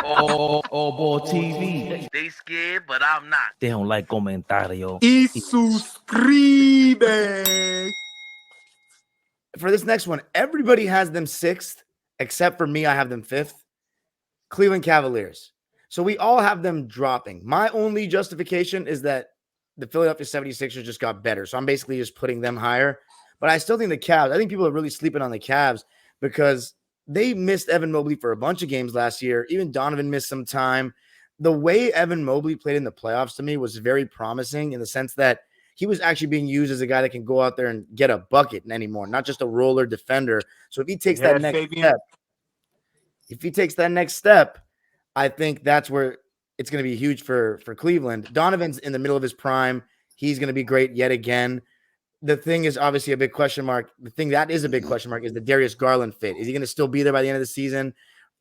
AllBall TV. They scared, but I'm not. They don't like comentario. Y suscribe. For this next one, everybody has them 6th, except for me. I have them 5th. Cleveland Cavaliers. So we all have them dropping. My only justification is that the Philadelphia 76ers just got better. So I'm basically just putting them higher. But I still think the Cavs, I think people are really sleeping on the Cavs because they missed Evan Mobley for a bunch of games last year. Even Donovan missed some time. The way Evan Mobley played in the playoffs to me was very promising in the sense that he was actually being used as a guy that can go out there and get a bucket anymore, not just a roller defender. So if he takes that next step, I think that's where it's going to be huge for Cleveland. Donovan's in the middle of his prime. He's going to be great yet again. The thing is obviously a big question mark. The thing that is a big question mark is the Darius Garland fit. Is he going to still be there by the end of the season?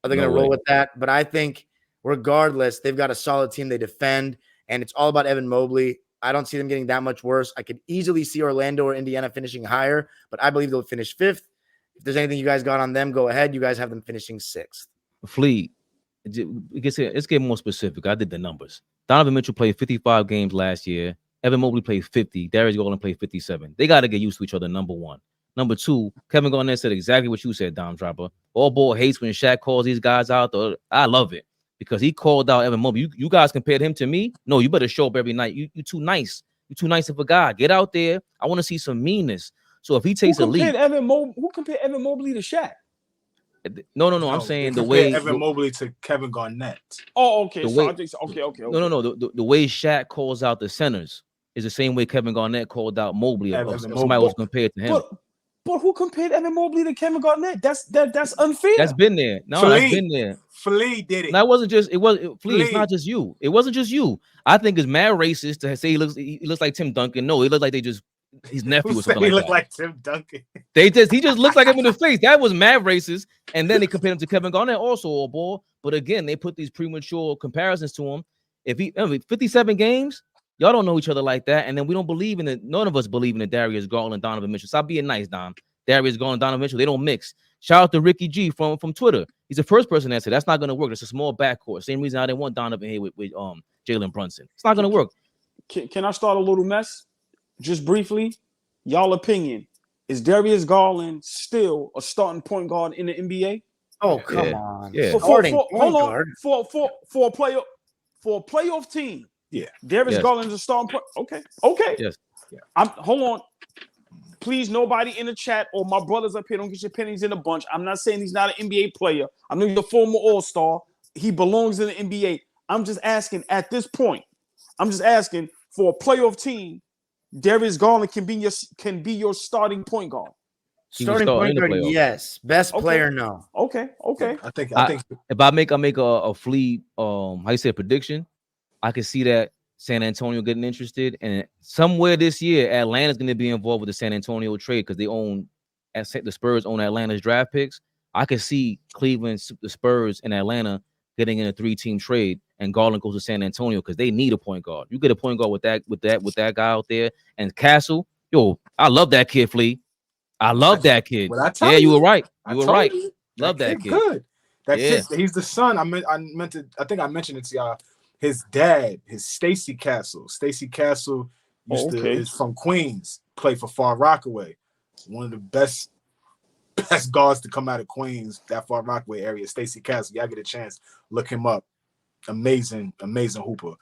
Are they going to roll with that? But I think regardless, they've got a solid team. They defend, and it's all about Evan Mobley. I don't see them getting that much worse. I could easily see Orlando or Indiana finishing higher, but I believe they'll finish 5th. If there's anything you guys got on them, go ahead. You guys have them finishing 6th. Fleet. Let's get more specific. I did the numbers. Donovan Mitchell played 55 games last year. Evan Mobley played 50. Darius Garland played 57. They got to get used to each other, number one. Number two, Kevin Garnett said exactly what you said, Dom Dropper. AllBall hates when Shaq calls these guys out. I love it because he called out Evan Mobley. You guys compared him to me? No, you better show up every night. You too nice. You too nice of a guy. Get out there. I want to see some meanness. So if he takes a lead. Who compared Evan Mobley to Shaq? No. I'm saying the way Evan Mobley to Kevin Garnett. Oh, okay. Okay. No. The way Shaq calls out the centers is the same way Kevin Garnett called out Mobley. Somebody was compared to him. But who compared Evan Mobley to Kevin Garnett? That's unfair. That's been there. No, that's been there. Flea did it. That wasn't just Flea. It's not just you. It wasn't just you. I think it's mad racist to say he looks like Tim Duncan. No, he looks like his nephew or something like that. He looked like Tim Duncan. He just looks like him in the face. That was mad racist. And then they compared him to Kevin Garnett, also AllBall. But again, they put these premature comparisons to him. If he 57 games, y'all don't know each other like that. And then we don't believe in it. None of us believe in the Darius Garland, Donovan Mitchell. Stop being nice, Dom. Darius Garland, Donovan Mitchell, they don't mix. Shout out to Ricky G from Twitter. He's the first person that said that's not going to work. It's a small backcourt. Same reason I didn't want Donovan here with Jalen Brunson. It's not going to work. Can I start a little mess? Just briefly, y'all opinion. Is Darius Garland still a starting point guard in the NBA? Oh, come on. Yeah. For a playoff team. Yeah. Darius Garland is a starting point. Okay. Yes. Yeah. Hold on. Please, nobody in the chat or my brothers up here, don't get your pennies in a bunch. I'm not saying he's not an NBA player. I know he's a former All-Star. He belongs in the NBA. I'm just asking at this point. I'm just asking for a playoff team. Darius Garland can be your starting point guard. Starting point guard, yes. Best player, no. Okay. I think if I make a Flea how you say prediction, I can see that San Antonio getting interested, and somewhere this year, Atlanta's going to be involved with the San Antonio trade because the Spurs own Atlanta's draft picks. I could see Cleveland, the Spurs, and Atlanta getting in a 3-team trade, and Garland goes to San Antonio because they need a point guard. You get a point guard with that guy out there, and Castle. Yo, I love that kid, Flea. I love that kid. You were right. You were right. Love that kid. Good. He's the son. I think I mentioned it to y'all. His dad, Stacy Castle. Stacy Castle is from Queens, played for Far Rockaway. One of the best guards to come out of Queens, that Far Rockaway area. Stacy Castle. Y'all get a chance, look him up. Amazing hooper.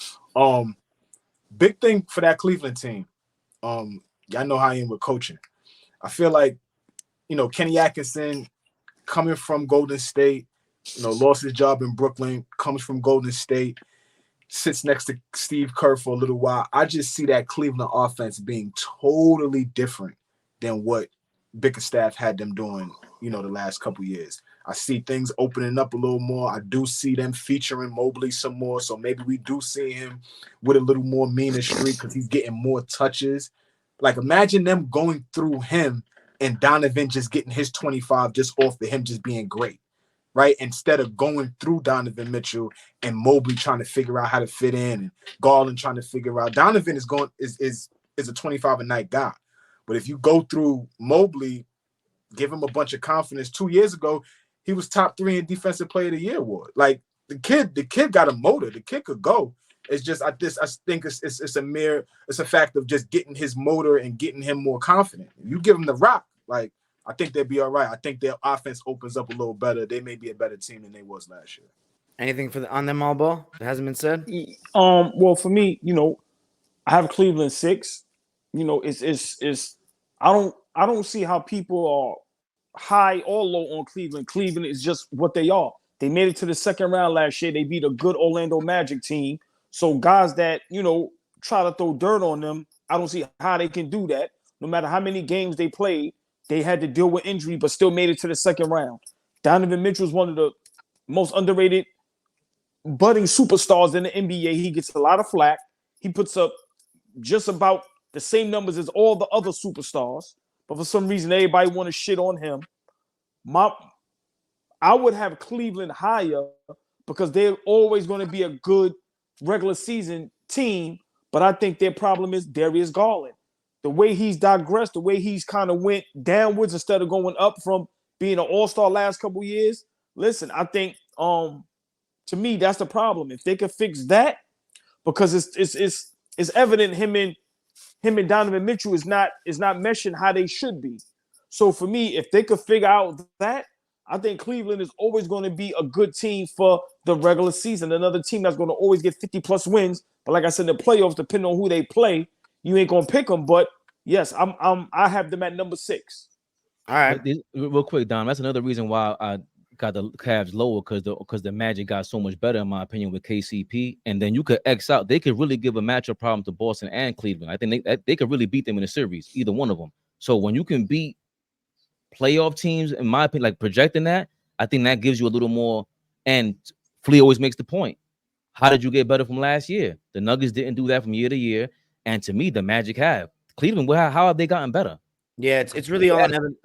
Big thing for that Cleveland team. Y'all know how I am with coaching. I feel like, Kenny Atkinson coming from Golden State, lost his job in Brooklyn, comes from Golden State, sits next to Steve Kerr for a little while. I just see that Cleveland offense being totally different than what Bickerstaff had them doing, the last couple years. I see things opening up a little more. I do see them featuring Mobley some more, so maybe we do see him with a little more meaner streak because he's getting more touches. Like, imagine them going through him and Donovan just getting his 25 just off of him just being great. Right, instead of going through Donovan Mitchell and Mobley trying to figure out how to fit in, and Garland trying to figure out. Donovan is a 25 a night guy, but if you go through Mobley, give him a bunch of confidence. 2 years ago, he was top 3 in Defensive Player of the Year award. Like the kid got a motor. The kid could go. It's just I think it's a fact of just getting his motor and getting him more confident. You give him the rock, like I think they'd be all right. I think their offense opens up a little better. They may be a better team than they was last year. Anything on them, AllBall, that hasn't been said? Well, for me, I have Cleveland 6. It's I don't see how people are high or low on Cleveland. Cleveland is just what they are. They made it to the second round last year. They beat a good Orlando Magic team. So guys that, try to throw dirt on them, I don't see how they can do that. No matter how many games they played, they had to deal with injury, but still made it to the second round. Donovan Mitchell is one of the most underrated budding superstars in the NBA. He gets a lot of flack. He puts up just about the same numbers as all the other superstars, but for some reason, everybody want to shit on him. I would have Cleveland higher because they're always going to be a good regular season team, but I think their problem is Darius Garland. The way he's digressed, the way he's kind of went downwards instead of going up from being an all-star last couple of years. Listen, I think to me that's the problem. If they could fix that, because it's evident him and Donovan Mitchell is not meshing how they should be. So for me, if they could figure out that, I think Cleveland is always going to be a good team for the regular season. Another team that's going to always get 50+ wins. But like I said, in the playoffs, depending on who they play, you ain't going to pick them. But yes, I have them at number 6. All right. Real quick, Don, that's another reason why I got the Cavs lower, because the Magic got so much better, in my opinion, with KCP. And then you could X out. They could really give a matchup problem to Boston and Cleveland. I think they could really beat them in a series, either one of them. So when you can beat playoff teams, in my opinion, like projecting that, I think that gives you a little more. And Flea always makes the point. How did you get better from last year? The Nuggets didn't do that from year to year. And to me, the Magic have. Cleveland, how have they gotten better? Yeah, it's really all on Evan.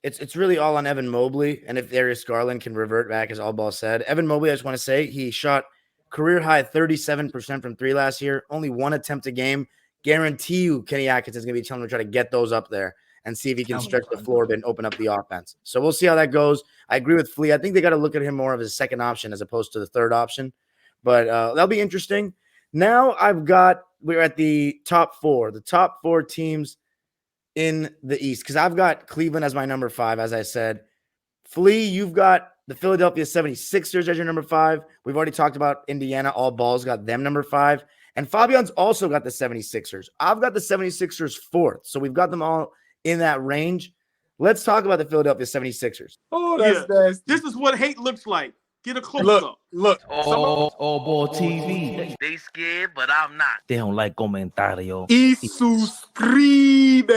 It's really all on Evan Mobley. And if Darius Garland can revert back, as AllBall said, Evan Mobley, I just want to say, he shot career high 37% from 3 last year, only 1 attempt a game. Guarantee you Kenny Atkins is going to be telling him to try to get those up there and see if he can stretch the floor and open up the offense. So we'll see how that goes. I agree with Flea. I think they got to look at him more of as a second option as opposed to the third option. But that'll be interesting. Now we're at the top 4, the top 4 teams in the East, because I've got Cleveland as my number 5, as I said. Flea, you've got the Philadelphia 76ers as your number 5. We've already talked about Indiana. AllBall's got them number 5. And Fabian's also got the 76ers. I've got the 76ers 4th. So we've got them all in that range. Let's talk about the Philadelphia 76ers. Oh, that's this is what hate looks like. Get a close up. Look. AllBall TV. They scared, but I'm not. They don't like comentario. Y suscribe.